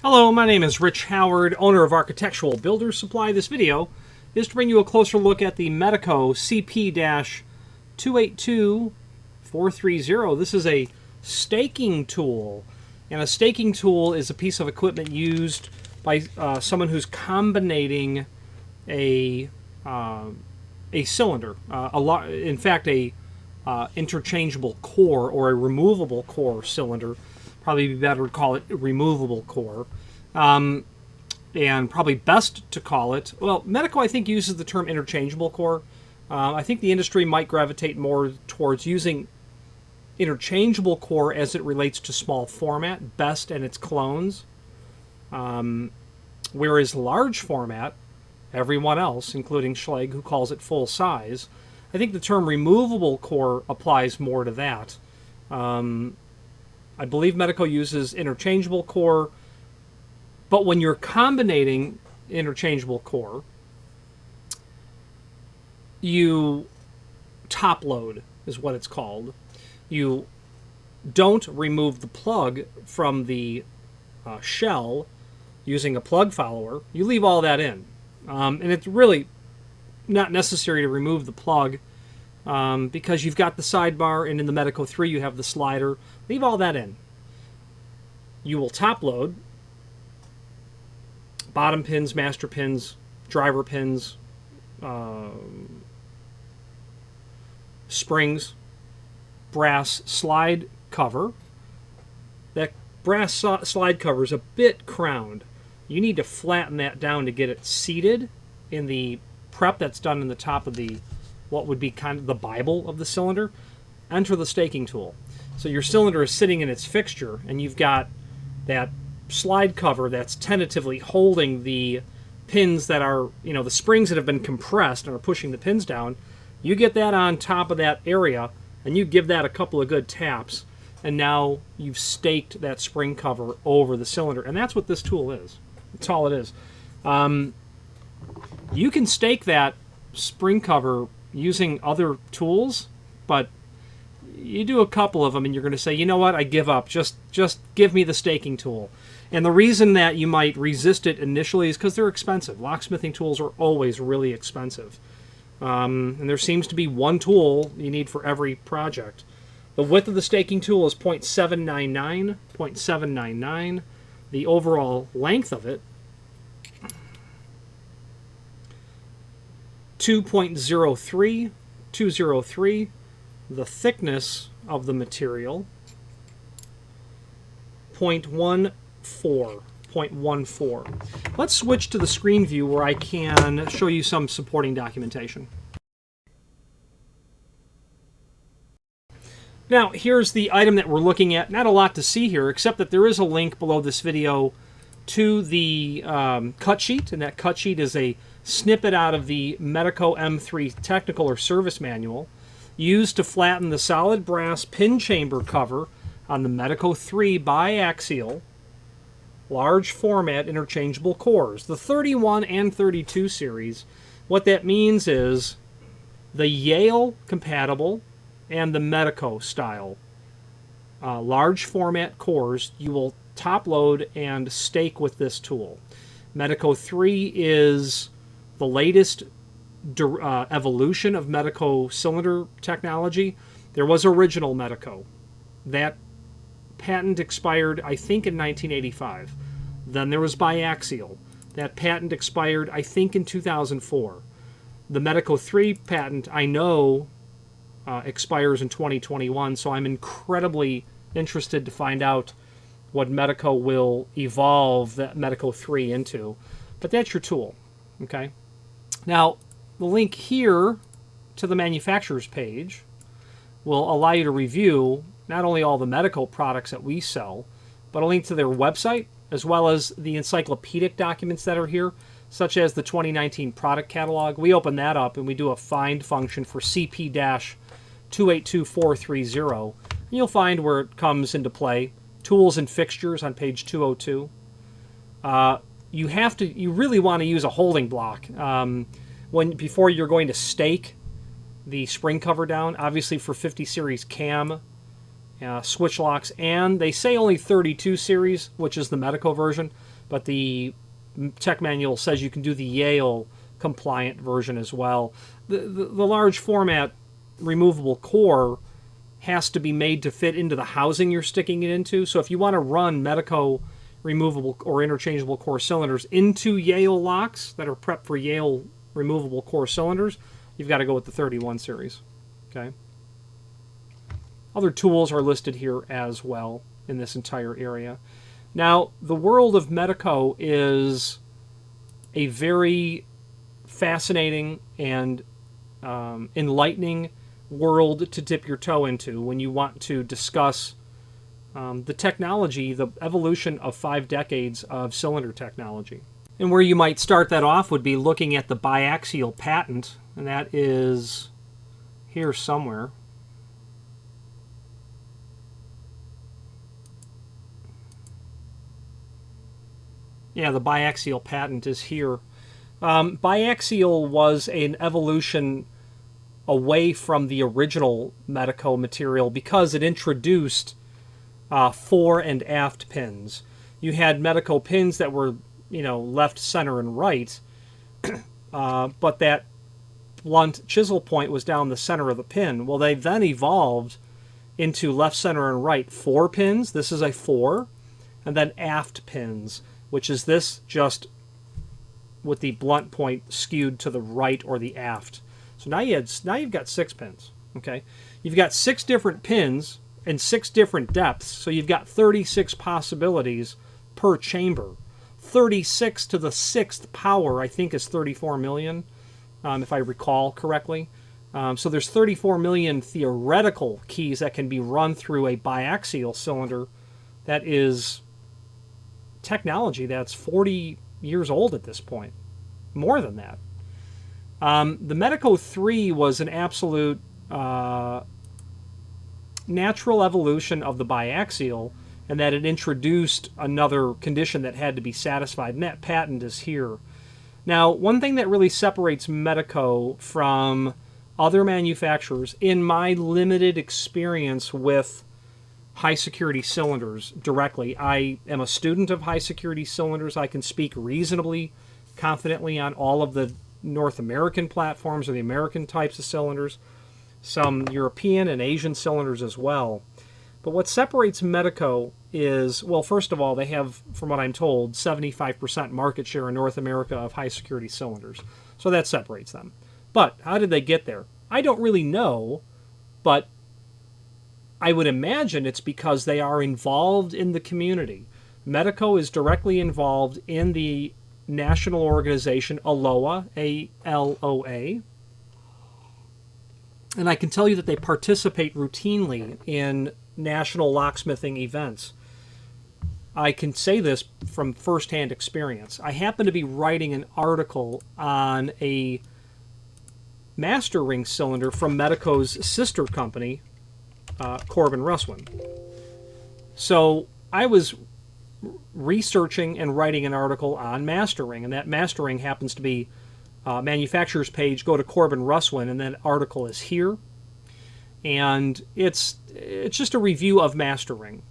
Hello, my name is Rich Howard, owner of Architectural Builders Supply. This video is to bring you a closer look at the Medeco CP282430. This is a staking tool, and a staking tool is a piece of equipment used by someone who's combinating a cylinder, in fact a interchangeable core or a removable core cylinder. Probably be better to call it a removable core. And probably best to call it, well, Medeco I think uses the term interchangeable core. I think the industry might gravitate more towards using interchangeable core as it relates to small format, Best and its clones. Whereas large format, everyone else, including Schlage, who calls it full size, I think the term removable core applies more to that. I believe Medeco uses interchangeable core, but when you're combining interchangeable core, you top load is what it's called. You don't remove the plug from the shell using a plug follower. You leave all that in. And it's really not necessary to remove the plug because you've got the sidebar, and in the Medeco 3 you have the slider. Leave all that in. You will top load bottom pins, master pins, driver pins, springs, brass slide cover. That brass slide cover is a bit crowned. You need to flatten that down to get it seated in the prep that's done in the top of the, what would be kind of the Bible of the cylinder. Enter the staking tool. So your cylinder is sitting in its fixture, and you've got that slide cover that's tentatively holding the pins that are, the springs that have been compressed and are pushing the pins down. You get that on top of that area, and you give that a couple of good taps, and now you've staked that spring cover over the cylinder. And that's what this tool is. That's all it is. You can stake that spring cover using other tools, but you do a couple of them and you're going to say, you know what, I give up. Just give me the staking tool. And the reason that you might resist it initially is because they're expensive. Locksmithing tools are always really expensive. And there seems to be one tool you need for every project. The width of the staking tool is 0.799. The overall length of it, 2.03. The thickness of the material, 0.14. Let's switch to the screen view where I can show you some supporting documentation. Now, here's the item that we're looking at. Not a lot to see here, except that there is a link below this video to the cut sheet, and that cut sheet is a snippet out of the Medeco M3 Technical or Service Manual, used to flatten the solid brass pin chamber cover on the Medeco 3 biaxial large format interchangeable cores. The 31 and 32 series, what that means is the Yale compatible and the Medeco style large format cores you will top load and stake with this tool. Medeco 3 is the latest evolution of Medeco cylinder technology. There was original Medeco. That patent expired, I think, in 1985. Then there was biaxial. That patent expired, I think, in 2004. The Medeco 3 patent, I know, expires in 2021, so I'm incredibly interested to find out what Medeco will evolve that Medeco 3 into. But that's your tool, okay? Now, the link here to the manufacturer's page will allow you to review not only all the Medeco products that we sell, but a link to their website, as well as the encyclopedic documents that are here, such as the 2019 product catalog. We open that up and we do a find function for CP-282430, and you'll find where it comes into play. Tools and fixtures on page 202. You really want to use a holding block before you're going to stake the spring cover down. Obviously for 50 series cam, switch locks, and they say only 32 series, which is the Medeco version. but the tech manual says you can do the Yale compliant version as well. The large format removable core has to be made to fit into the housing you're sticking it into. So if you want to run Medeco removable or interchangeable core cylinders into Yale locks that are prepped for Yale removable core cylinders, you've got to go with the 31 series. Okay. Other tools are listed here as well in this entire area. Now, the world of Medeco is a very fascinating and enlightening world to dip your toe into when you want to discuss the technology, the evolution of 5 decades of cylinder technology. And where you might start that off would be looking at the biaxial patent, and that is here somewhere. Yeah, the biaxial patent is here. Biaxial was an evolution away from the original Medeco material because it introduced fore and aft pins. You had Medeco pins that were, left, center, and right, but that blunt chisel point was down the center of the pin. Well, they then evolved into left, center, and right fore pins. This is a fore, and then aft pins, which is this just with the blunt point skewed to the right or the aft. So now you've got 6 pins. Okay, you've got 6 different pins and 6 different depths. So you've got 36 possibilities per chamber. 36 to the 6th power, I think, is 34 million, if I recall correctly. So there's 34 million theoretical keys that can be run through a biaxial cylinder. That is technology that's 40 years old at this point. More than that. The Medeco 3 was an absolute natural evolution of the biaxial, and that it introduced another condition that had to be satisfied, and that patent is here. Now, one thing that really separates Medeco from other manufacturers, in my limited experience with high-security cylinders directly, I am a student of high-security cylinders. I can speak reasonably confidently on all of the North American platforms or the American types of cylinders, some European and Asian cylinders as well. But what separates Medeco is, well, first of all, they have, from what I'm told, 75% market share in North America of high-security cylinders. So that separates them. But how did they get there? I don't really know, but I would imagine it's because they are involved in the community. Medeco is directly involved in the national organization ALOA, A-L-O-A. And I can tell you that they participate routinely in national locksmithing events. I can say this from firsthand experience. I happen to be writing an article on a master ring cylinder from Medeco's sister company, Corbin Russwin. So I was researching and writing an article on mastering, and that mastering happens to be manufacturer's page. Go to Corbin Russwin, and that article is here. And it's just a review of mastering.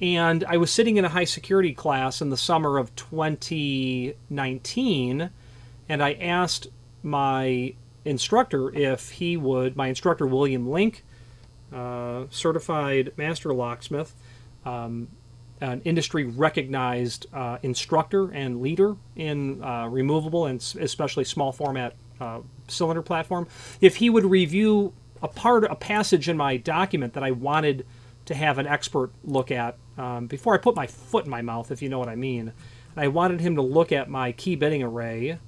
And I was sitting in a high security class in the summer of 2019, and I asked my instructor if he would, my instructor William Link, certified master locksmith, an industry recognized instructor and leader in removable and especially small format cylinder platform, if he would review a passage in my document that I wanted to have an expert look at before I put my foot in my mouth, if you know what I mean. And I wanted him to look at my key bitting array,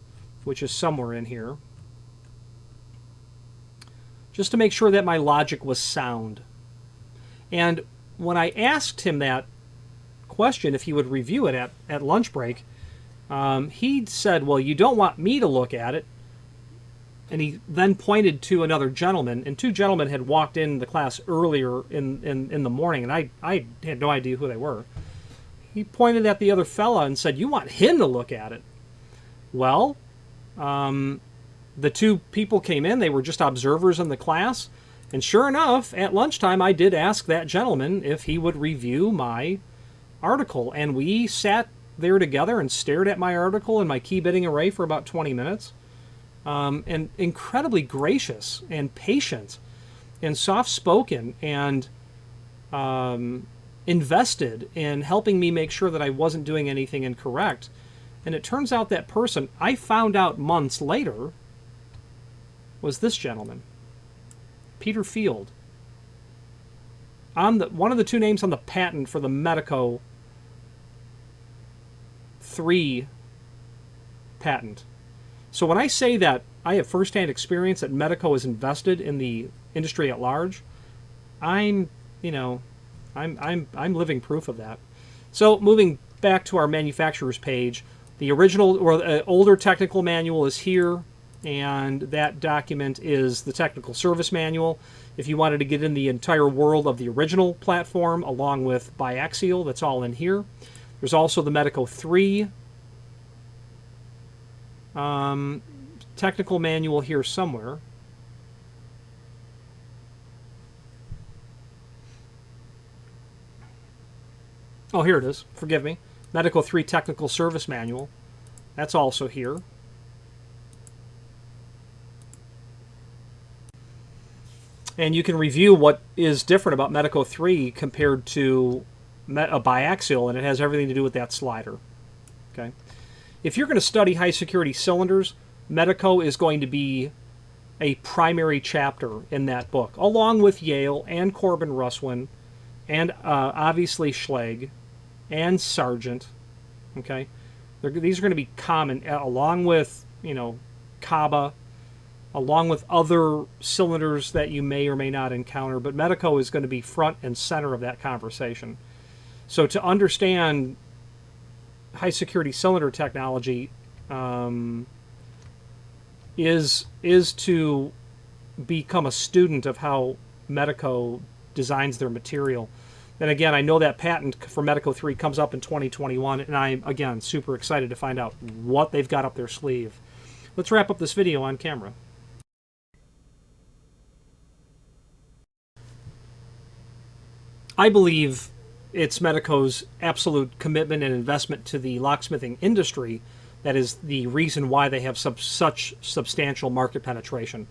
which is somewhere in here, just to make sure that my logic was sound. And when I asked him that question, if he would review it at lunch break, he said, well, you don't want me to look at it. And he then pointed to another gentleman, and 2 gentlemen had walked in the class earlier in the morning, and I had no idea who they were. He pointed at the other fella and said, you want him to look at it. Well, the 2 people came in, they were just observers in the class, and sure enough, at lunchtime I did ask that gentleman if he would review my article, and we sat there together and stared at my article and my key bitting array for about 20 minutes. And incredibly gracious and patient and soft-spoken and invested in helping me make sure that I wasn't doing anything incorrect. And it turns out that person, I found out months later, was this gentleman, Peter Field. One of the two names on the patent for the Medeco 3 patent. So when I say that I have firsthand experience that Medeco is invested in the industry at large, I'm living proof of that. So moving back to our manufacturer's page, the original or older technical manual is here, and that document is the technical service manual. If you wanted to get in the entire world of the original platform, along with biaxial, that's all in here. There's also the Medeco 3 technical manual here somewhere. Oh, here it is. Forgive me. Medeco 3 Technical Service Manual. That's also here. And you can review what is different about Medeco 3 compared to a biaxial, and it has everything to do with that slider. Okay. If you're going to study high-security cylinders, Medeco is going to be a primary chapter in that book, along with Yale and Corbin Russwin, and obviously Schlage and Sargent. Okay, these are going to be common, along with Kaba, along with other cylinders that you may or may not encounter. But Medeco is going to be front and center of that conversation. So to understand high-security cylinder technology is to become a student of how Medeco designs their material. And again, I know that patent for Medeco 3 comes up in 2021, and I'm, again, super excited to find out what they've got up their sleeve. Let's wrap up this video on camera. I believe it's Medeco's absolute commitment and investment to the locksmithing industry that is the reason why they have such substantial market penetration.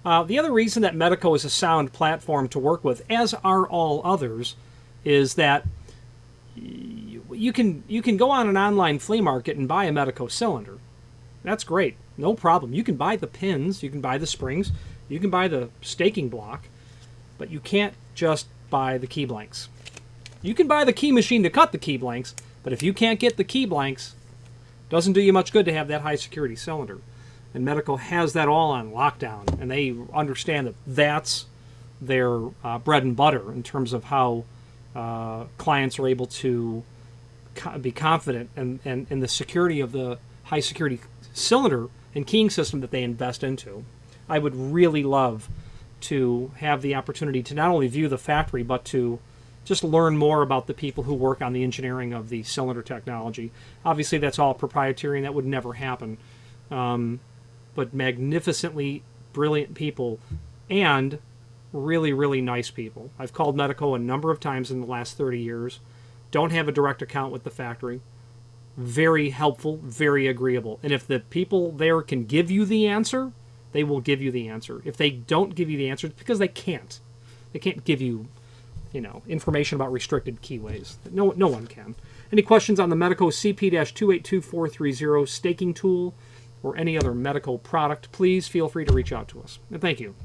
The other reason that Medeco is a sound platform to work with, as are all others, is that you can go on an online flea market and buy a Medeco cylinder. That's great, no problem. You can buy the pins, you can buy the springs, you can buy the staking block, but you can't just buy the key blanks. You can buy the key machine to cut the key blanks, but if you can't get the key blanks, it doesn't do you much good to have that high security cylinder. And Medeco has that all on lockdown, and they understand that that's their bread and butter in terms of how clients are able to be confident in the security of the high security cylinder and keying system that they invest into. I would really love to have the opportunity to not only view the factory, but to just learn more about the people who work on the engineering of the cylinder technology. Obviously, that's all proprietary, and that would never happen. But magnificently brilliant people and really, really nice people. I've called Medeco a number of times in the last 30 years. Don't have a direct account with the factory. Very helpful, very agreeable. And if the people there can give you the answer, they will give you the answer. If they don't give you the answer, it's because they can't. They can't give you, information about restricted keyways. No one can. Any questions on the Medeco CP282430 staking tool or any other Medeco product, please feel free to reach out to us. And thank you.